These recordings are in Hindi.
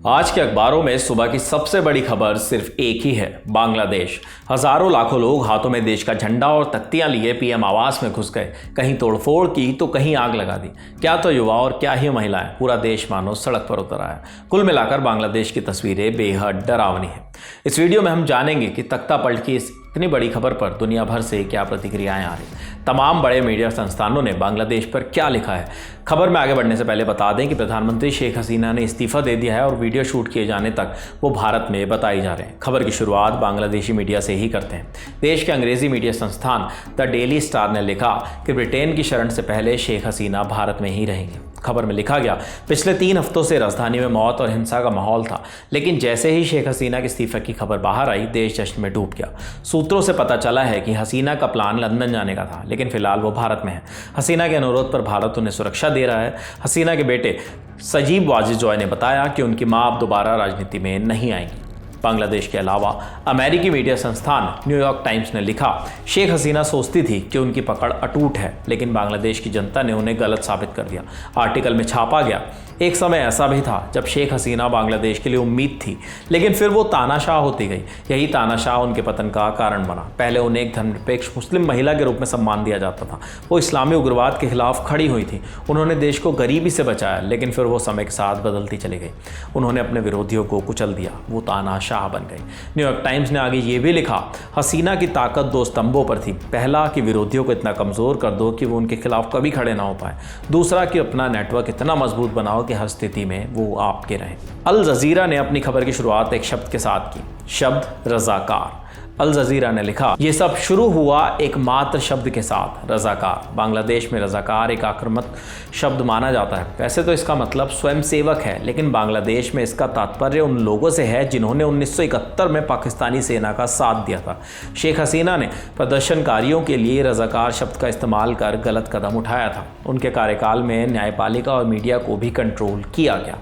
आज के अखबारों में सुबह की सबसे बड़ी खबर सिर्फ एक ही है, बांग्लादेश। हजारों लाखों लोग हाथों में देश का झंडा और तख्तियां लिए पीएम आवास में घुस गए। कहीं तोड़फोड़ की तो कहीं आग लगा दी। क्या तो युवा और क्या ही महिलाएं, पूरा देश मानो सड़क पर उतर आया। कुल मिलाकर बांग्लादेश की तस्वीरें बेहद डरावनी है। इस वीडियो में हम जानेंगे कि तख्ता पलट की इस इतनी बड़ी खबर पर दुनिया भर से क्या प्रतिक्रियाएं आ रही। तमाम बड़े मीडिया संस्थानों ने बांग्लादेश पर क्या लिखा है। खबर में आगे बढ़ने से पहले बता दें कि प्रधानमंत्री शेख हसीना ने इस्तीफा दे दिया है और वीडियो शूट किए जाने तक वो भारत में बताई जा रहे हैं। खबर की शुरुआत बांग्लादेशी मीडिया से ही करते हैं। देश के अंग्रेजी मीडिया संस्थान द डेली स्टार ने लिखा कि ब्रिटेन की शरण से पहले शेख हसीना भारत में ही रहेंगे। खबर में लिखा गया, पिछले 3 हफ्तों से राजधानी में मौत और हिंसा का माहौल था, लेकिन जैसे ही शेख हसीना के इस्तीफे की खबर बाहर आई, देश जश्न में डूब गया। सूत्रों से पता चला है कि हसीना का प्लान लंदन जाने का था, लेकिन फिलहाल वो भारत में है। हसीना के अनुरोध पर भारत उन्हें सुरक्षा दे रहा है। हसीना के बेटे सजीब वाजिद जॉय ने बताया कि उनकी मां अब दोबारा राजनीति में नहीं आएंगी। बांग्लादेश के अलावा अमेरिकी मीडिया संस्थान न्यूयॉर्क टाइम्स ने लिखा, शेख हसीना सोचती थी कि उनकी पकड़ अटूट है, लेकिन बांग्लादेश की जनता ने उन्हें गलत साबित कर दिया। आर्टिकल में छापा गया, एक समय ऐसा भी था जब शेख हसीना बांग्लादेश के लिए उम्मीद थी, लेकिन फिर वो तानाशाह होती गई। यही तानाशाह उनके पतन का कारण बना। पहले उन्हें एक धर्मनिरपेक्ष मुस्लिम महिला के रूप में सम्मान दिया जाता था। वो इस्लामी उग्रवाद के खिलाफ खड़ी हुई थी। उन्होंने देश को गरीबी से बचाया, लेकिन फिर वो समय के साथ बदलती चली गई। उन्होंने अपने विरोधियों को कुचल दिया, वो तानाशाह बन गई। न्यूयॉर्क टाइम्स ने आगे ये भी लिखा, हसीना की ताकत 2 स्तंभों पर थी। पहला कि विरोधियों को इतना कमजोर कर दो कि वो उनके खिलाफ कभी खड़े ना हो पाए। दूसरा कि अपना नेटवर्क इतना मजबूत बनाओ कि हर स्थिति में वो आपके रहें। अल जजीरा ने अपनी खबर की शुरुआत एक शब्द के साथ की, शब्द रजाकार। अल जजीरा ने लिखा, ये सब शुरू हुआ एक मात्र शब्द के साथ, रजाकार। बांग्लादेश में रजाकार एक आक्रामक शब्द माना जाता है। वैसे तो इसका मतलब स्वयंसेवक है, लेकिन बांग्लादेश में इसका तात्पर्य उन लोगों से है जिन्होंने 1971 में पाकिस्तानी सेना का साथ दिया था। शेख हसीना ने प्रदर्शनकारियों के लिए रजाकार शब्द का इस्तेमाल कर गलत कदम उठाया था। उनके कार्यकाल में न्यायपालिका और मीडिया को भी कंट्रोल किया गया।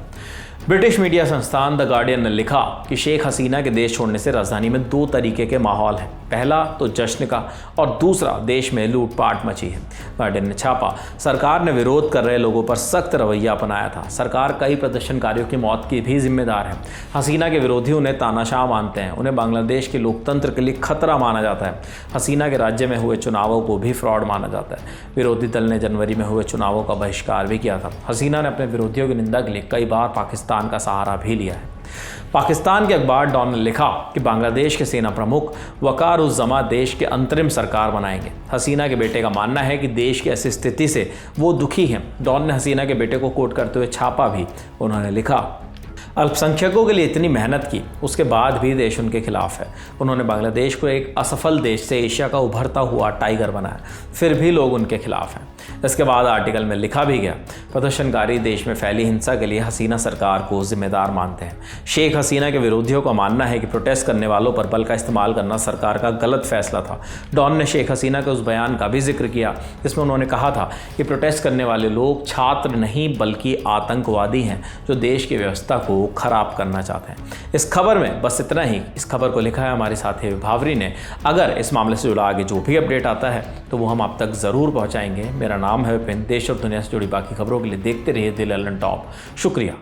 ब्रिटिश मीडिया संस्थान द गार्डियन ने लिखा कि शेख हसीना के देश छोड़ने से राजधानी में 2 तरीके के माहौल हैं। पहला तो जश्न का और दूसरा देश में लूटपाट मची है। गार्डियन ने छापा, सरकार ने विरोध कर रहे लोगों पर सख्त रवैया अपनाया था। सरकार कई प्रदर्शनकारियों की मौत की भी जिम्मेदार है। हसीना के विरोधी उन्हें तानाशाह मानते हैं। उन्हें बांग्लादेश के लोकतंत्र के लिए खतरा माना जाता है। हसीना के राज्य में हुए चुनावों को भी फ्रॉड माना जाता है। विरोधी दल ने जनवरी में हुए चुनावों का बहिष्कार भी किया था। हसीना ने अपने विरोधियों की निंदा के लिए कई बार पाकिस्तान का सहारा भी लिया है। पाकिस्तान के अखबार डॉन ने लिखा कि बांग्लादेश के सेना प्रमुख वकार-उज़-ज़मा देश के अंतरिम सरकार बनाएंगे। हसीना के बेटे का मानना है कि देश की ऐसी स्थिति से वो दुखी हैं। डॉन ने हसीना के बेटे को कोट करते हुए छापा भी। उन्होंने लिखा, अल्पसंख्यकों के लिए इतनी मेहनत की, उसके बाद भी देश उनके खिलाफ है। उन्होंने बांग्लादेश को एक असफल देश से एशिया का उभरता हुआ टाइगर बनाया, फिर भी लोग उनके खिलाफ हैं। इसके बाद आर्टिकल में लिखा भी गया, प्रदर्शनकारी देश में फैली हिंसा के लिए हसीना सरकार को जिम्मेदार मानते हैं। शेख हसीना के विरोधियों का मानना है कि प्रोटेस्ट करने वालों पर बल का इस्तेमाल करना सरकार का गलत फैसला था। डॉन ने शेख हसीना के उस बयान का भी जिक्र किया जिसमें उन्होंने कहा था कि प्रोटेस्ट करने वाले लोग छात्र नहीं बल्कि आतंकवादी हैं जो देश की व्यवस्था को खराब करना चाहते हैं। इस खबर में बस इतना ही। इस खबर को लिखा है हमारे साथी भावरी ने। अगर इस मामले से जुड़ा आगे जो भी अपडेट आता है तो वो हम आप तक ज़रूर पहुँचाएंगे। मेरा नाम है विपिन। देश और दुनिया से जुड़ी बाकी खबरों के लिए देखते रहिए द लंदन टॉप। शुक्रिया।